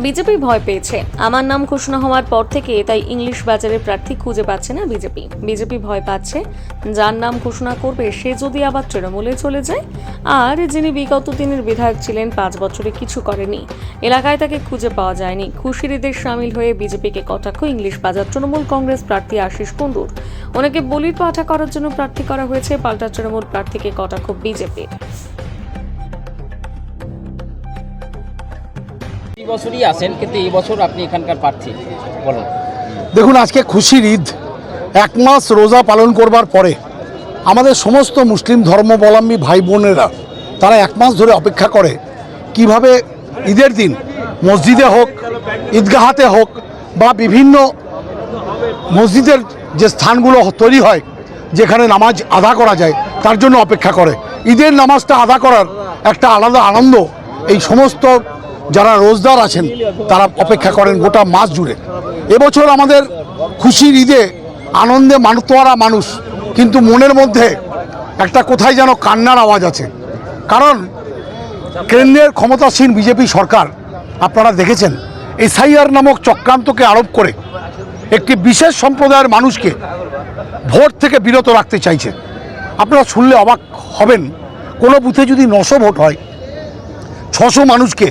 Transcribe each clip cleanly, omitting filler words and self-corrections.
BJP ভয় পেয়েছে। আমার নাম ঘোষণা হওয়ার পর থেকে তাই ইংলিশ বাজারে প্রার্থী খুঁজে পাচ্ছে না বিজেপি ভয় পাচ্ছে যার নাম ঘোষণা করবে সে যদি আবার তৃণমূলে চলে যায়, আর যিনি বিগত দিনের বিধায়ক ছিলেন 5 বছরে কিছু করেনি, এলাকায় তাকে খুঁজে পাওয়া যায়নি। খুশির ঈদের সামিল হয়ে বিজেপিকে কটাক্ষ ইংলিশ বাজার তৃণমূল কংগ্রেস প্রার্থী আশিস কুণ্ডুর। ওনাকে বলির পাঠা করার জন্য প্রার্থী করা হয়েছে, পাল্টা তৃণমূল প্রার্থীকে কটাক্ষ বিজেপির। বছরই আসেন, কিন্তু এই বছর আপনি এখানকার প্রার্থী বলুন। দেখুন, আজকে খুশির ঈদ, 1 মাস রোজা পালন করবার পরে আমাদের সমস্ত মুসলিম ধর্মাবলম্বী ভাই বোনেরা তারা 1 মাস ধরে অপেক্ষা করে কিভাবে ঈদের দিন মসজিদে হোক, ঈদগাহাতে হোক বা বিভিন্ন মসজিদের যে স্থানগুলো তৈরি হয় যেখানে নামাজ আদা করা যায় তার জন্য অপেক্ষা করে। ঈদের নামাজটা আদা করার একটা আলাদা আনন্দ এই সমস্ত যারা রোজদার আছেন তারা অপেক্ষা করেন গোটা মাস জুড়ে। এবছর আমাদের খুশির ঈদে আনন্দে মাতোয়ারা মানুষ, কিন্তু মনের মধ্যে একটা কোথায় যেন কান্নার আওয়াজ আছে। কারণ কেন্দ্রের ক্ষমতাসীন বিজেপি সরকার, আপনারা দেখেছেন, এসআইআর নামক চক্রান্তকে আরোপ করে একটি বিশেষ সম্প্রদায়ের মানুষকে ভোট থেকে বিরত রাখতে চাইছে। আপনারা শুনলে অবাক হবেন, কোনো বুথে যদি 900 ভোট হয়, 600 মানুষকে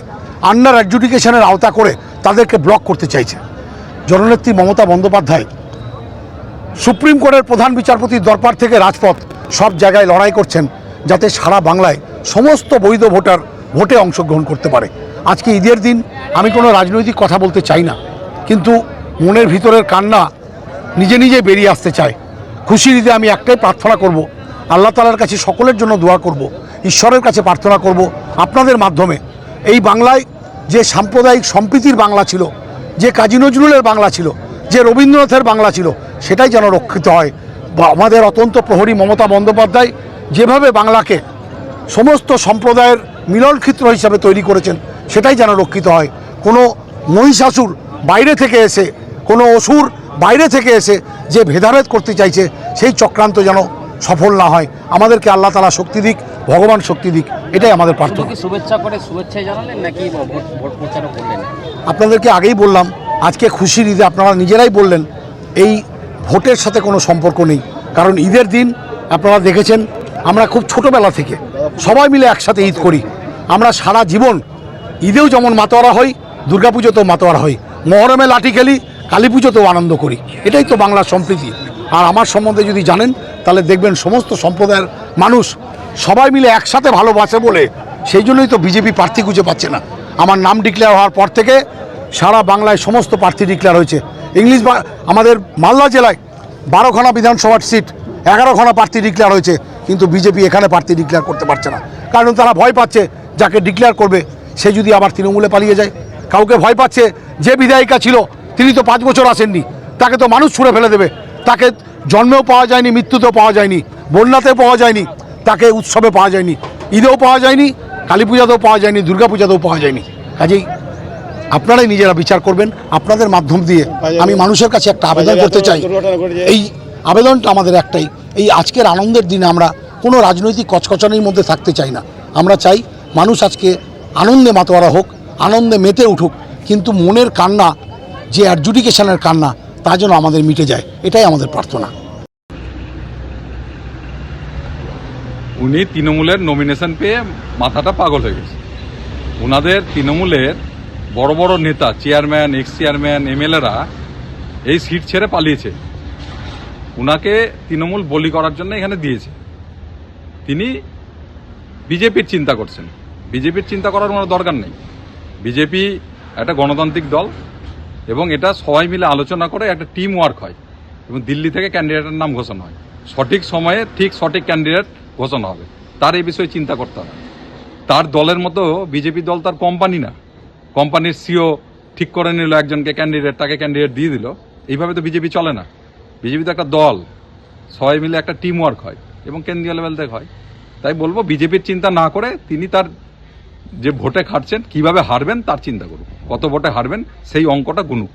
আন্ডার অ্যাডজুডিকেশনের আওতা করে তাদেরকে ব্লক করতে চাইছে। জননেত্রী মমতা বন্দ্যোপাধ্যায় সুপ্রিম কোর্টের প্রধান বিচারপতির দরবার থেকে রাজপথ সব জায়গায় লড়াই করছেন যাতে সারা বাংলায় সমস্ত বৈধ ভোটার ভোটে অংশগ্রহণ করতে পারে। আজকে ঈদের দিন আমি কোনো রাজনৈতিক কথা বলতে চাই না, কিন্তু মনের ভিতরের কান্না নিজে নিজে বেরিয়ে আসতে চায়। খুশির ঈদে আমি একটাই প্রার্থনা করব, আল্লাহ তাআলার কাছে সকলের জন্য দোয়া করব, ঈশ্বরের কাছে প্রার্থনা করব আপনাদের মাধ্যমে এই বাংলায় যে সাম্প্রদায়িক সম্প্রীতির বাংলা ছিল, যে কাজী নজরুলের বাংলা ছিল, যে রবীন্দ্রনাথের বাংলা ছিল, সেটাই যেন রক্ষিত হয়। বা আমাদের অত্যন্ত প্রহরী মমতা বন্দ্যোপাধ্যায় যেভাবে বাংলাকে সমস্ত সম্প্রদায়ের মিলনক্ষেত্র হিসাবে তৈরি করেছেন সেটাই যেন রক্ষিত হয়। কোনো মহিষাসুর বাইরে থেকে এসে, কোনো অসুর বাইরে থেকে এসে যে ভেদাভেদ করতে চাইছে সেই চক্রান্ত যেন সফল না হয়। আমাদেরকে আল্লাহ তাআলা শক্তি দিক, ভগবান শক্তি দিক, এটাই আমাদের প্রার্থনা। শুভেচ্ছা করে শুভেচ্ছাই জানালেন নাকি ভোট প্রচারও করলেন? আপনাদেরকে আগেই বললাম, আজকে খুশির ঈদে আপনারা নিজেরাই বললেন এই ভোটের সাথে কোনো সম্পর্ক নেই। কারণ ঈদের দিন আপনারা দেখেছেন আমরা খুব ছোটোবেলা থেকে সবাই মিলে একসাথে ঈদ করি। আমরা সারা জীবন ঈদেও যেমন মাতোয়ারা হই, দুর্গাপুজোতেও মাতোয়ারা হই, মহরমে লাঠি খেলি, কালী পুজোতেও আনন্দ করি। এটাই তো বাংলার সম্প্রীতি। আর আমার সম্বন্ধে যদি জানেন তাহলে দেখবেন সমস্ত সম্প্রদায়ের মানুষ সবাই মিলে একসাথে ভালোবাসে বলে সেই জন্যই তো বিজেপি প্রার্থী খুঁজে পাচ্ছে না। আমার নাম ডিক্লেয়ার হওয়ার পর থেকে সারা বাংলায় সমস্ত প্রার্থী ডিক্লেয়ার হয়েছে। আমাদের মালদা জেলায় 12খানা বিধানসভার সিট, 11খানা প্রার্থী ডিক্লেয়ার হয়েছে, কিন্তু বিজেপি এখানে প্রার্থী ডিক্লেয়ার করতে পারছে না। কারণ তারা ভয় পাচ্ছে যাকে ডিক্লেয়ার করবে সে যদি আবার তৃণমূলে পালিয়ে যায়। কাউকে ভয় পাচ্ছে যে বিধায়িকা ছিল তিনি তো 5 বছর আসেননি, তাকে তো মানুষ ছুঁড়ে ফেলে দেবে। তাকে জন্মেও পাওয়া যায়নি, মৃত্যুতেও পাওয়া যায়নি, বন্যাতেও পাওয়া যায়নি, তাকে উৎসবে পাওয়া যায়নি, ঈদেও পাওয়া যায়নি, কালী পূজাতেও পাওয়া যায়নি, দুর্গাপূজাতেও পাওয়া যায়নি। কাজেই আপনারাই নিজেরা বিচার করবেন। আপনাদের মাধ্যম দিয়ে আমি মানুষের কাছে একটা আবেদন করতে চাই। এই আবেদনটা আমাদের একটাই, এই আজকের আনন্দের দিনে আমরা কোনো রাজনৈতিক কচকচানির মধ্যে থাকতে চাই না। আমরা চাই মানুষ আজকে আনন্দে মাতোয়ারা হোক, আনন্দে মেতে উঠুক, কিন্তু মনের কান্না, যে অ্যাডজুডিকেশনের কান্না, তা যেন আমাদের মিটে যায়, এটাই আমাদের প্রার্থনা। উনি তৃণমূলের নমিনেশন পেয়ে মাথাটা পাগল হয়ে গেছে। ওনাদের তৃণমূলের বড় বড় নেতা, চেয়ারম্যান, এক্স চেয়ারম্যান, এমএলএরা এই সিট ছেড়ে পালিয়েছে। উনাকে তৃণমূল বলি করার জন্য এখানে দিয়েছে। তিনি বিজেপির চিন্তা করছেন। বিজেপির চিন্তা করার কোনো দরকার নেই। বিজেপি একটা গণতান্ত্রিক দল এবং এটা সবাই মিলে আলোচনা করে একটা টিম ওয়ার্ক হয় এবং দিল্লি থেকে ক্যান্ডিডেটের নাম ঘোষণা হয়। সঠিক সময়ে ঠিক সঠিক ক্যান্ডিডেট ঘোষণা হবে। তার এই বিষয়ে চিন্তা করতে হবে। তার দলের মতো বিজেপি দল তার কোম্পানি না। কোম্পানির সিও ঠিক করে নিল একজনকে ক্যান্ডিডেট, তাকে ক্যান্ডিডেট দিয়ে দিল। এইভাবে তো বিজেপি চলে না। বিজেপি তো একটা দল, সবাই মিলে একটা টিম ওয়ার্ক হয় এবং কেন্দ্রীয় লেভেল থেকে হয়। তাই বলবো বিজেপির চিন্তা না করে তিনি তার যে ভোটে খাটছেন, কিভাবে হারবেন তার চিন্তা করুন। কত ভোটে হারবেন সেই অঙ্কটা গুনুক।